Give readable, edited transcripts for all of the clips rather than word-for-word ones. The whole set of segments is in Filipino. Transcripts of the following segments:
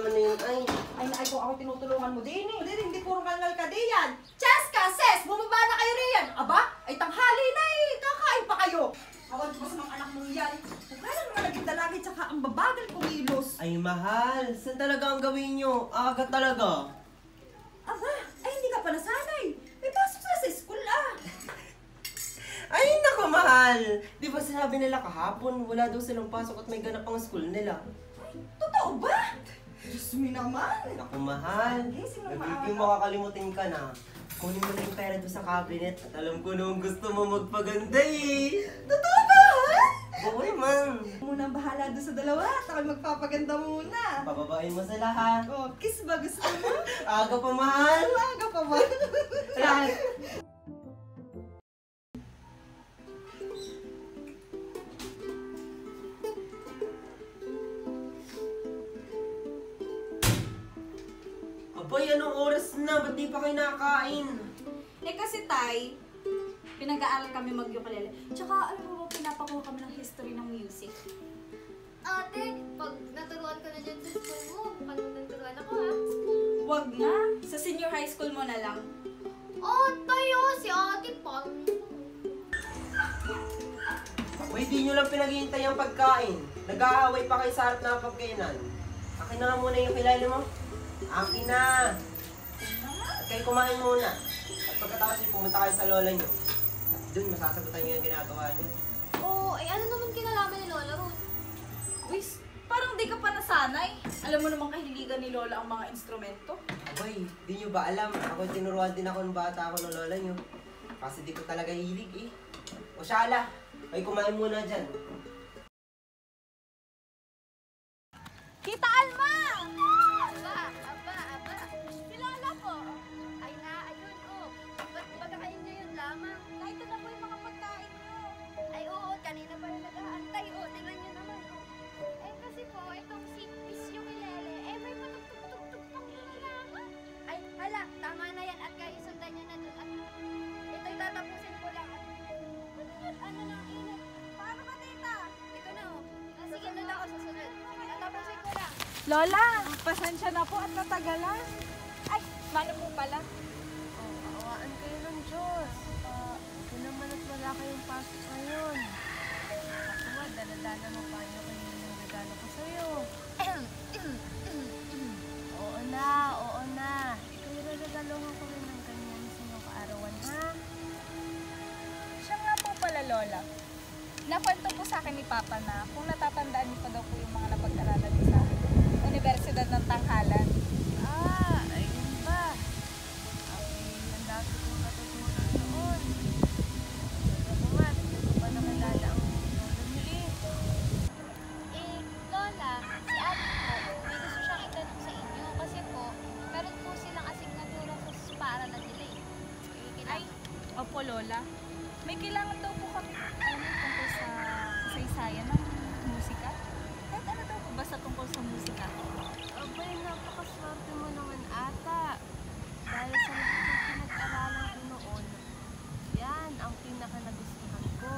naman na yun, ay. Ay, kung ako tinutulungan mo din eh. Hindi puro kalngal ka din yan. Cheska, sis! Bumaba na kayo riyan! Aba, ay tanghali na eh. Kakain pa kayo. Awag ko sa mga anak mong yan. Kung kaya naman naging dalagi tsaka ang babagal kumilos. Ay, mahal. Saan talaga ang gawin nyo? Aga talaga. Aba, ay hindi ka pa nasanay. May pasok sa school ah. Ay, naku, mahal. Di ba sinabi nila kahapon, wala daw silang pasok at may ganap ang school nila? Ay, totoo ba? Diyos mo naman. Naku, mahal. Nagiging makakalimutin ka na. Kunin mo na yung pera doon sa cabinet at alam ko noong gusto mo magpaganda eh. Totoo ba, ha? Oo naman. Muna ang bahala doon sa dalawa at ako magpapaganda muna. Pababain mo sila ha. Oh, kiss ba gusto mo? Aga pa, mahal. Aga pa ba? Lahat. Abay, anong oras na? Ba't di pa kayo nakakain? Eh kasi tay, pinag-aaral kami mag-ukulele. Tsaka alam mo ba, pinapakuha kami ng history ng music. Ate, pag naturuan ko na dyan sa school mo, mukhang naturuan ako ha. Wag na, sa senior high school mo na lang. Oh, tayo, si ate pa. Abay, di nyo lang pinaghihintay ang pagkain. Nag-aaway pa kayo sa harap ng pagkainan. Akin na nga muna yung kilala mo. Akin na! At kayo kumain muna. At pagkatapos yung pumunta kayo sa lola nyo. At dun masasagutan nyo yung ginagawa nyo. Oh, ay ano naman kinalaman ni Lola Ruth? Wis, parang di ka pa nasanay. Alam mo namang kahiligan ni Lola ang mga instrumento. Abay, di nyo ba alam? Ako tinuruan din ako ng bata ako ng lola nyo. Kasi di ko talaga hilig eh. O Shala, kayo kumain muna dyan. Kita Alma! Aba. Si Lola po. Ay na, ayun oh. Ba't kayo ngayon lamang? Tay, ito na po yung mga pagkain mo. Ay oo, kanina pa rin nag-aantay. Oh, tingnan nyo naman oh. Eh kasi po, itong si Miss Ukulele, eh may patugtog-tugtog pang lamang. Ay, hala, tama na yan at kayo sundan nyo na dun. At ito'y tatapusin ko lang. Ano nang init? Paano ba, tita? Ito na oh. Sige na ako sa sunod. Tatapusin ko lang. Lola, pasensya na po at natagalan. Ay, mano po pala. Awaan kayo ng Diyos. Ito naman at wala kayong pasok ngayon. Ako nga, daladala mo pa nyo kayo yung regalo ko sa'yo. Oo na. Ikaw yung regalohan ko rin ng ganyan sa inyong kaarawan, ha? Siya nga po pala, Lola. Nakwento po sa akin ni Papa na kung natatandaan niyo pa daw po yung mga napag-aralan niyo sa Universidad ng Tanghalan. Ayun ba? Ang dami kong natutunan noon. Ako nga, hindi ko pa nakilala ang lolo niyo eh. Eh, Lola, si ate po, may gusto siyang itanong sa inyo kasi po, meron po silang asignatura sa paaralan nila eh. Ay, opo, Lola. May kailangan daw po kami tungkol sa kasaysayan ng musika. Kahit ano daw po, basta tungkol sa musika. Abay, napakaswerte mo naman ata. Dahil sa lahat ng pinag-aralan ko noon, yan ang pinaka-nagustuhan ko.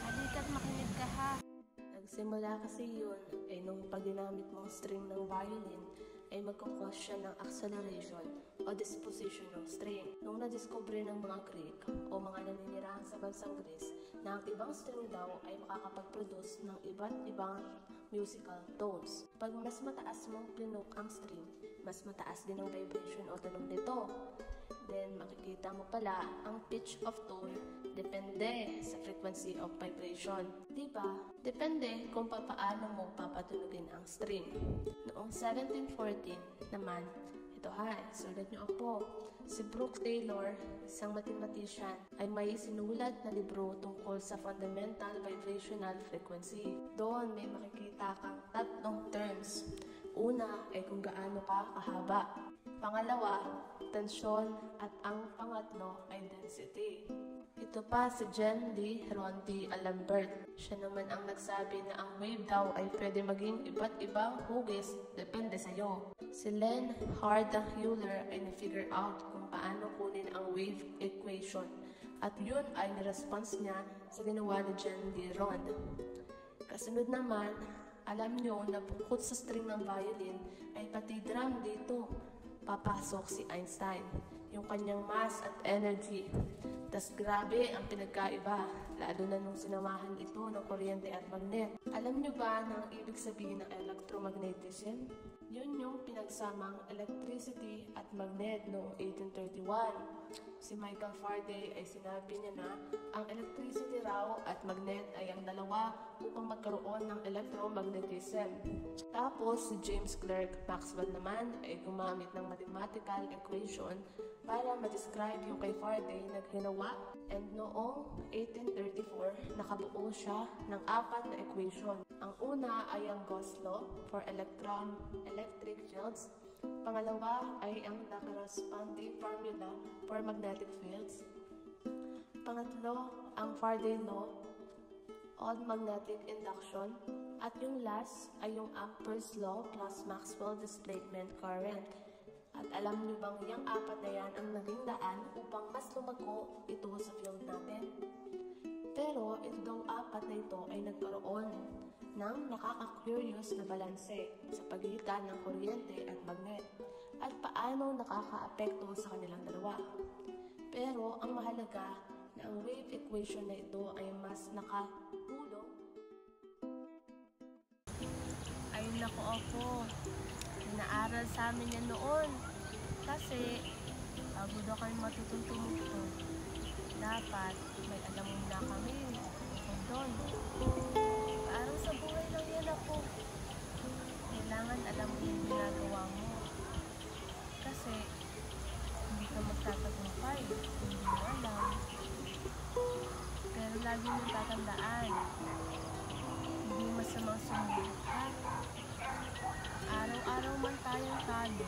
Halika't makinig ka ha. Nagsimula kasi yun ay nung pag ginamit mong string ng violin ay magkukos siya ng acceleration o disposition ng string. Nung nadiskubre ng mga Greek o mga naninirahan sa bansang Greece na ang ibang string daw ay makakapag-produce ng iba't ibang musical tones. Pag mas mataas mong plinok ang string, mas mataas din ang vibration o tunog nito. Then makikita mo pala ang pitch of tone depende sa frequency of vibration. Diba? Depende kung paano mo papatunugin ang string. Noong 1714 naman, ito ha, sulat niyo po. Si Brooke Taylor, isang mathematician, ay may sinulat na libro tungkol sa fundamental vibrational frequency. Doon may makikita kang tatlong terms. Una ay kung gaano ka kahaba. Pangalawa, tensyon, at ang pangatlo ay density. Ito pa si John Lee Rondi Alambert. Siya naman ang nagsabi na ang wave daw ay pwede maging iba't ibang hugis, depende sa'yo. Si Len Harda Euler ay na-figure out kung paano kunin ang wave equation. At yun ay niresponse niya sa ginawa ni John Lee Rond. Kasunod naman Alam nyo na bukod sa string ng violin ay pati drum dito. Papasok si Einstein, yung kanyang mass at energy. Tas grabe ang pinagkaiba, lalo na nung sinamahan ito ng kuryente at magnet. Alam nyo ba na ang ibig sabihin ng electromagnetism? Yun yung pinagsamang electricity at magnet noong 1831. Si Michael Faraday ay sinabi niya na ang electricity raw at magnet ay ang dalawa upang magkaroon ng electromagnetism. Tapos si James Clerk Maxwell naman ay gumamit ng mathematical equation para ma-describe yung kay Faraday na ginawa. And noong 1834, nakabuo siya ng 4 na equation. Ang una ay ang Gauss law for electric fields. Pangalawa ay ang corresponding formula for magnetic fields. Pangatlo, ang Faraday law on magnetic induction. At yung last ay yung Ampere's law plus Maxwell displacement current. At alam niyo bang yung 4 na yan ang naging daan upang mas lumago ito sa field natin? Pero ito daw 4 na ito ay nagkaroon ng nakaka-curious na balanse sa pagitan ng kuryente at magnet at paano nakaka-apekto sa kanilang dalawa. Pero ang mahalaga na ang wave equation na ito ay mas nakatulong. Ay naku ako, inaaral sa amin yan noon kasi bago daw kami matutong tumugtog, dapat may alam muna kami kung doon. Parang sa buhay lang yan ako. Kailangan alam mo yung ginagawa mo. Kasi hindi ka magtatagumpay kung hindi mo alam. Pero lagi mo tatandaan, hindi masamang sumulot ka. Araw-araw man tayong talo,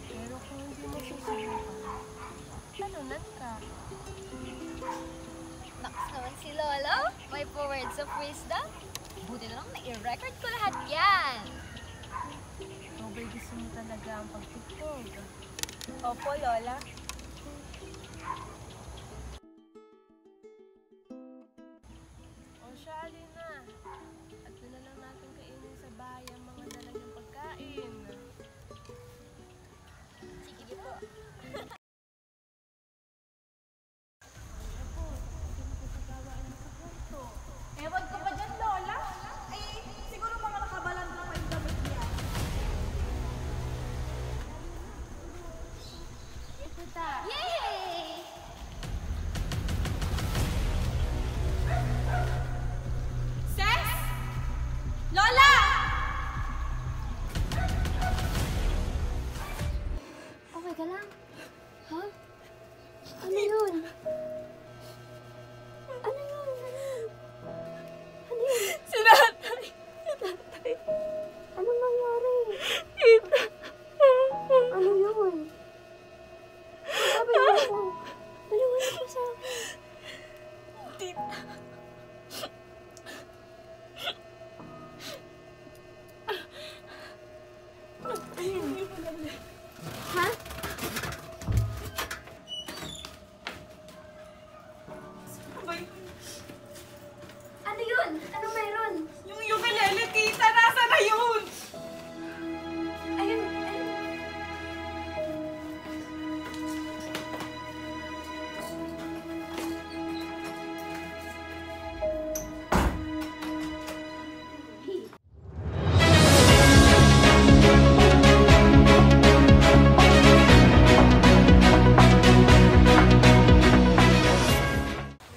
pero kung hindi mo susubukan, talunan ka. Naks naman si Lola. May words of wisdom. Buti na lang na i-record ko lahat yan. Ikaw ba'y gusto mo talaga ang pagtugtog? Opo, Lola. O siya, Alina. At doon na lang natin kainin sa bahay ang mga dalagang pagkain. Sige po. Ewan ko pa dyan, Lola. Ay, siguro mga nakabalan lang yung damit niya. Yay! Ses? Lola! Okay ka lang? Ha? Ano yun? Ano yun? Ano yun? Si Tatay! Anong nangyari? Tita! Ano yun? Sabi mo ako. Paliwanag mo sa akin. Tita! Ha? Ano yun? Ano meron? Yung ukulele, tita, nasa na yun? Ayun, ayun.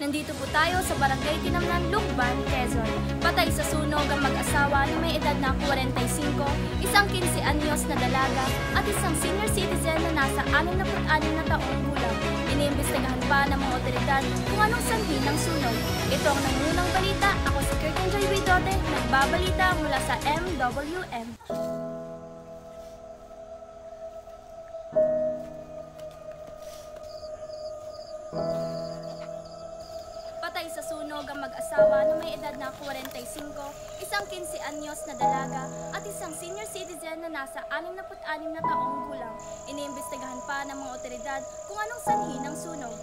Nandito po tayo sa Barangay Tinamnan, Lukban, Quezon. Patay sa sunog ang mag-asawa na may edad na 45, isang 15 anyos na dalaga at isang senior citizen na nasa 66 na taong gulang. Iniimbestigahan pa ng mga otoridad kung anong sanhi ng sunog. Ito ang nangunang balita. Ako si Curtin Joy Widote, nagbabalita mula sa MWM. Patay sa sunog ang mag-asawa na may edad na 45, isang 15 anyos na dalaga at isang senior citizen na nasa 66 na taong gulang. Iniimbestigahan pa ng mga otoridad kung anong sanhi ng sunog.